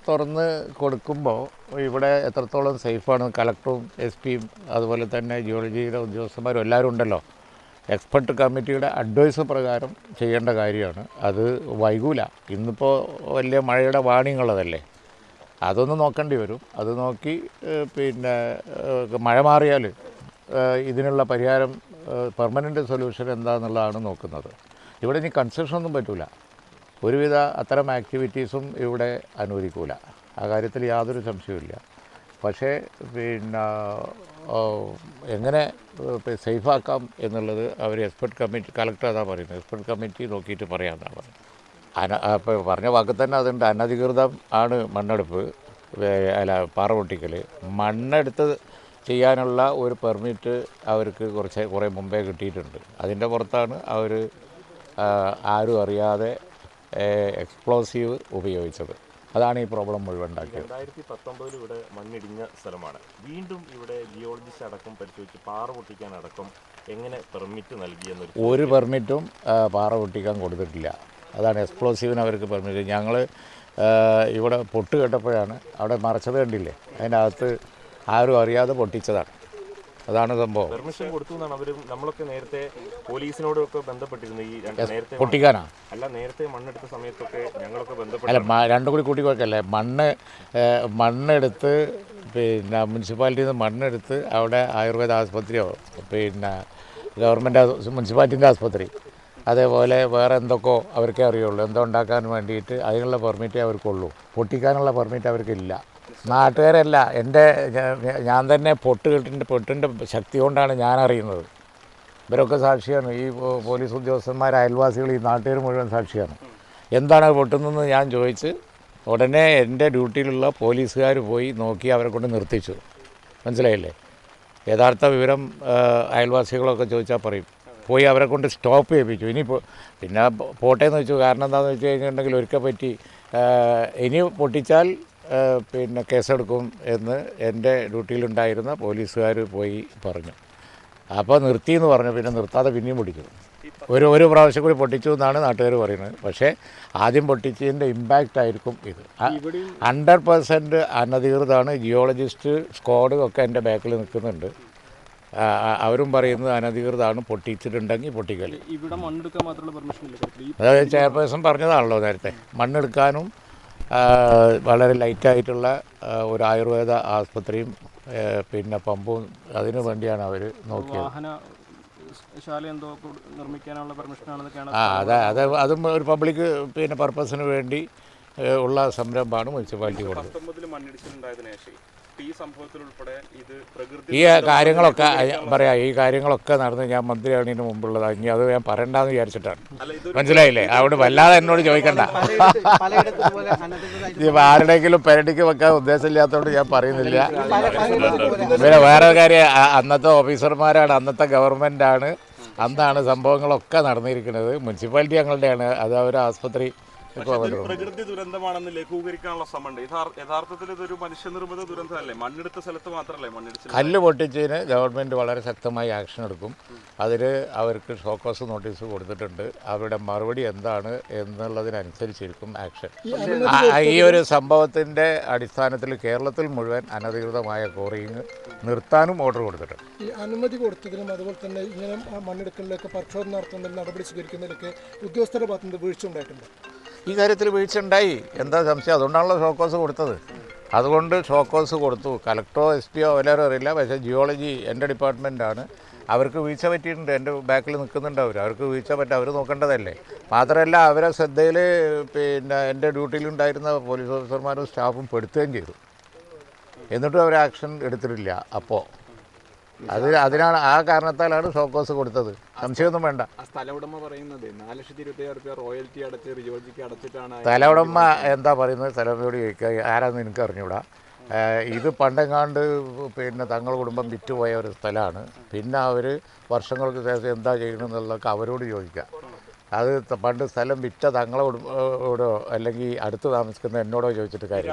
തുറന്ന് കൊടുക്കുമ്പോൾ ഇവിടെ എത്രത്തോളം സേഫാണ് കളക്ടറും എസ് പിയും അതുപോലെ തന്നെ ജിയോളജിയുടെ ഉദ്യോഗസ്ഥന്മാരും എല്ലാവരും ഉണ്ടല്ലോ. എക്സ്പെർട്ട് കമ്മിറ്റിയുടെ അഡ്വൈസ് പ്രകാരം ചെയ്യേണ്ട കാര്യമാണ്. അത് വൈകൂല. ഇന്നിപ്പോൾ വലിയ മഴയുടെ വാണിങ്ങുള്ളതല്ലേ, അതൊന്ന് നോക്കേണ്ടി വരും. അത് നോക്കി പിന്നെ മഴ മാറിയാൽ ഇതിനുള്ള പരിഹാരം പെർമനൻ്റ് സൊല്യൂഷൻ എന്താണെന്നുള്ളതാണ് നോക്കുന്നത്. ഇവിടെ ഇനി കൺസ്ട്രക്ഷൻ ഒന്നും പറ്റില്ല. ഒരുവിധ അത്തരം ആക്ടിവിറ്റീസും ഇവിടെ അനുവദിക്കൂല. ആ കാര്യത്തിൽ യാതൊരു സംശയവുമില്ല. പക്ഷേ പിന്നെ എങ്ങനെ സേഫാക്കാം എന്നുള്ളത് അവർ എക്സ്പെർട്ട് കമ്മിറ്റി, കളക്ടർ അതാണ് പറയുന്നത്, എക്സ്പെർട്ട് കമ്മിറ്റി നോക്കിയിട്ട് പറയാമെന്നാണ് പറയുന്നത്. ഇപ്പോൾ പറഞ്ഞ വാക്കിൽ തന്നെ അതുണ്ട്. അനധികൃതം ആണ് മണ്ണെടുപ്പ്, പാറ പൊട്ടിക്കൽ. മണ്ണെടുത്ത് ചെയ്യാനുള്ള ഒരു പെർമിറ്റ് അവർക്ക് കുറേ മുമ്പേ കിട്ടിയിട്ടുണ്ട്. അതിൻ്റെ പുറത്താണ് അവർ ആരും അറിയാതെ എക്സ്പ്ലോസീവ് ഉപയോഗിച്ചത്. അതാണ് ഈ പ്രോബ്ലം മുഴുവൻ ഉണ്ടാക്കിയത്. 2019 ഇവിടെ മണ്ണിടിഞ്ഞ സ്ഥലമാണ്. വീണ്ടും ഇവിടെ ജിയോളജിസ്റ്റ് അടക്കം പരിശോധിച്ച് പാറ പൊട്ടിക്കാനടക്കം എങ്ങനെ പെർമിറ്റ് നൽകിയെന്നൊരു ഒരു പെർമിറ്റും പാറ പൊട്ടിക്കാൻ കൊടുത്തിട്ടില്ല. അതാണ് എക്സ്പ്ലോസീവിന് അവർക്ക് പെർമിറ്റ്. ഞങ്ങൾ ഇവിടെ പൊട്ട് കേട്ടപ്പോഴാണ് അവിടെ മറച്ചത് കണ്ടില്ലേ, അതിൻ്റെ അകത്ത് ആരും അറിയാതെ പൊട്ടിച്ചതാണ്. അതാണ് സംഭവം. പെർമിഷൻ കൊടുത്തു എന്നാണ് അവർ. നമ്മളൊക്കെ നേരത്തെ പോലീസിനോടൊക്കെ ബന്ധപ്പെട്ടിരുന്നു. ഈ നേരത്തെ പൊട്ടിക്കാനാ അല്ല, നേരത്തെ മണ്ണെടുത്ത സമയത്തൊക്കെ ഞങ്ങളൊക്കെ ബന്ധപ്പെട്ടു. അല്ല, രണ്ടും കൂടി കൂട്ടിക്കൊടുക്കല്ലേ. മണ്ണെടുത്ത് പിന്നെ മുനിസിപ്പാലിറ്റിയിൽ നിന്ന് മണ്ണെടുത്ത് അവിടെ ആയുർവേദ ആസ്പത്രിയോ പിന്നെ ഗവൺമെൻറ് മുനിസിപ്പാലിറ്റീൻ്റെ ആസ്പത്രി, അതേപോലെ വേറെ എന്തൊക്കെയോ അവർക്കേ അറിയുള്ളൂ. എന്തോ ഉണ്ടാക്കാൻ വേണ്ടിയിട്ട് അതിനുള്ള പെർമിറ്റേ അവർക്കുള്ളൂ. പൊട്ടിക്കാനുള്ള പെർമിറ്റ് അവർക്കില്ല. നാട്ടുകാരല്ല, ഞാൻ തന്നെ പൊട്ടിൻ്റെ ശക്തി കൊണ്ടാണ് ഞാൻ അറിയുന്നത്. ഇവരൊക്കെ സാക്ഷിയാണ്. ഈ പോലീസ് ഉദ്യോഗസ്ഥന്മാർ, അയൽവാസികൾ, ഈ നാട്ടുകാർ മുഴുവൻ സാക്ഷിയാണ്. എന്താണ് പൊട്ടുന്നതെന്ന് ഞാൻ ചോദിച്ച് ഉടനെ എൻ്റെ ഡ്യൂട്ടിയിലുള്ള പോലീസുകാർ പോയി നോക്കി അവരെ കൊണ്ട് നിർത്തിച്ചു. മനസ്സിലായില്ലേ? യഥാർത്ഥ വിവരം അയൽവാസികളൊക്കെ ചോദിച്ചാൽ പറയും. പോയി അവരെ കൊണ്ട് സ്റ്റോപ്പ് ചെയ്യിപ്പിച്ചു. ഇനിയിപ്പോൾ പിന്നെ പോട്ടേന്ന് വെച്ചു. കാരണം എന്താണെന്ന് വെച്ച് കഴിഞ്ഞിട്ടുണ്ടെങ്കിൽ ഒരിക്കൽ പറ്റി ഇനി പൊട്ടിച്ചാൽ പിന്നെ കേസെടുക്കും എന്ന് എൻ്റെ ഡ്യൂട്ടിയിലുണ്ടായിരുന്ന പോലീസുകാർ പോയി പറഞ്ഞു. അപ്പോൾ നിർത്തിയെന്ന് പറഞ്ഞു. പിന്നെ നിർത്താതെ പിന്നെയും പൊട്ടിച്ചു. ഒരു പ്രാവശ്യം കൂടി പൊട്ടിച്ചു എന്നാണ് നാട്ടുകാർ പറയുന്നത്. പക്ഷേ ആദ്യം പൊട്ടിച്ചതിൻ്റെ ഇമ്പാക്റ്റ് ആയിരിക്കും ഇത്. 100% അനധികൃതമാണ്. ജിയോളജിസ്റ്റ് സ്ക്വാഡ് ഒക്കെ എൻ്റെ ബാക്കിൽ നിൽക്കുന്നുണ്ട്. അവരും പറയുന്നത് അനധികൃതമാണ്, പൊട്ടിച്ചിട്ടുണ്ടെങ്കിൽ പൊട്ടിക്കൽ. ഇവിടെ മണ്ണെടുക്കാൻ മാത്രമുള്ള പെർമിഷൻ ഇല്ല. അതായത് ചെയർപേഴ്സൺ പറഞ്ഞതാണല്ലോ നേരത്തെ. മണ്ണെടുക്കാനും വളരെ ലൈറ്റായിട്ടുള്ള ഒരു ആയുർവേദ ആസ്പത്രിയും പിന്നെ പമ്പും അതിനു വേണ്ടിയാണ് അവർ നോക്കിയത്. അതും ഒരു പബ്ലിക് പിന്നെ പർപ്പസിന് വേണ്ടി ഉള്ള സംരംഭമാണ് മുനിസിപ്പാലിറ്റി കൊടുത്തത്. ഈ കാര്യങ്ങളൊക്കെ പറയാം. ഈ കാര്യങ്ങളൊക്കെ നടന്ന് ഞാൻ മന്ത്രിയാണതിന് മുമ്പുള്ളതാണ്. ഇനി അത് ഞാൻ പറയണ്ടെന്ന് വിചാരിച്ചിട്ടാണ്. മനസ്സിലായില്ലേ? അവിടെ വല്ലാതെ എന്നോട് ചോദിക്കണ്ട. ഇത് ആരുടെയെങ്കിലും പെരടിക്ക് വെക്കാൻ ഉദ്ദേശമില്ലാത്തതുകൊണ്ട് ഞാൻ പറയുന്നില്ല. പിന്നെ വേറെ കാര്യം, അന്നത്തെ ഓഫീസർമാരാണ്, അന്നത്തെ ഗവൺമെൻറ്റാണ്, അന്നാണ് സംഭവങ്ങളൊക്കെ നടന്നിരിക്കുന്നത്. മുനിസിപ്പാലിറ്റി ഞങ്ങളുടെയാണ്. അത് അവർ ആസ്പത്രി പ്രകൃതി ദുരന്തമാണെന്ന് ലഘൂകരിക്കാനുള്ള ശ്രമമുണ്ട്. യഥാർത്ഥത്തിൽ ഇതൊരു മനുഷ്യനിർമ്മിത ദുരന്തമല്ലേ? മണ്ണെടുത്ത സ്ഥലത്ത് മാത്രമല്ലേ മണ്ണിടിച്ചിൽ? കല്ല് പൊട്ടിച്ചതിന് ഗവൺമെൻറ് വളരെ ശക്തമായി ആക്ഷൻ എടുക്കും. അതിൽ അവർക്ക് ഷോക്കോസ് നോട്ടീസ് കൊടുത്തിട്ടുണ്ട്. അവരുടെ മറുപടി എന്താണ് എന്നുള്ളതിനനുസരിച്ചിരിക്കും ആക്ഷൻ. ഈ ഒരു സംഭവത്തിൻ്റെ അടിസ്ഥാനത്തിൽ കേരളത്തിൽ മുഴുവൻ അനധികൃതമായ ക്വാറിയിങ് നിർത്താനും ഓർഡർ കൊടുത്തിട്ടുണ്ട്. ഈ അനുമതി കൊടുത്തതിനും അതുപോലെ തന്നെ ഇങ്ങനെ മണ്ണെടുക്കലിലൊക്കെ പരിശോധന നടത്തുന്നതിൽ നടപടി സ്വീകരിക്കുന്നതിലൊക്കെ ഉദ്യോഗസ്ഥരുടെ ഭാഗത്തുനിന്ന് വീഴ്ച ഉണ്ടായിട്ടുണ്ട്. ഈ കാര്യത്തിൽ വീഴ്ച ഉണ്ടായി, എന്താ സംശയം? അതുകൊണ്ടാണല്ലോ ഷോക്കോസ് കൊടുത്തത്. അതുകൊണ്ട് ഷോക്കോസ് കൊടുത്തു. കളക്ടറോ എസ് പിയോ എല്ലാവരും അറിയില്ല. പക്ഷേ ജിയോളജി എൻ്റെ ഡിപ്പാർട്ട്മെൻറ്റാണ്. അവർക്ക് വീഴ്ച പറ്റിയിട്ടുണ്ട്. എൻ്റെ ബാക്കിൽ നിൽക്കുന്നുണ്ട്. അവർക്ക് വീഴ്ച പറ്റും. അവർ നോക്കേണ്ടതല്ലേ? മാത്രമല്ല അവരെ ശ്രദ്ധയിൽ പിന്നെ എൻ്റെ ഡ്യൂട്ടിയിലുണ്ടായിരുന്ന പോലീസ് ഓഫീസർമാരും സ്റ്റാഫും പെടുത്തുകയും ചെയ്തു. എന്നിട്ടും അവർ ആക്ഷൻ എടുത്തിട്ടില്ല. അപ്പോൾ അതിനാണ്, ആ കാരണത്താലാണ് ഷോക്കോസ് കൊടുത്തത്. സംശയമൊന്നും വേണ്ട. സ്ഥല ഉടമ പറയുന്നത് 4,20,000 രൂപ റോയൽറ്റി അടച്ച് റിയോളജിക്ക് അടച്ചിട്ടാണ്. സ്ഥല ഉടമ എന്താ പറയുന്നത്? സ്ഥലമയോട് ചോദിക്കുക. ആരാന്ന് എനിക്ക് അറിഞ്ഞൂടാ. ഇത് പണ്ടെങ്ങാണ്ട് പിന്നെ തങ്ങളുടെ കുടുംബം വിറ്റുപോയ ഒരു സ്ഥലമാണ്. പിന്നെ അവർ വർഷങ്ങൾക്ക് ശേഷം എന്താ ചെയ്യണമെന്നുള്ളതൊക്കെ അവരോട് ചോദിക്കുക. അത് പണ്ട് സ്ഥലം വിറ്റ തങ്ങളോടോ അല്ലെങ്കിൽ അടുത്ത് താമസിക്കുന്ന എന്നോടോ ചോദിച്ചിട്ട് കാര്യം.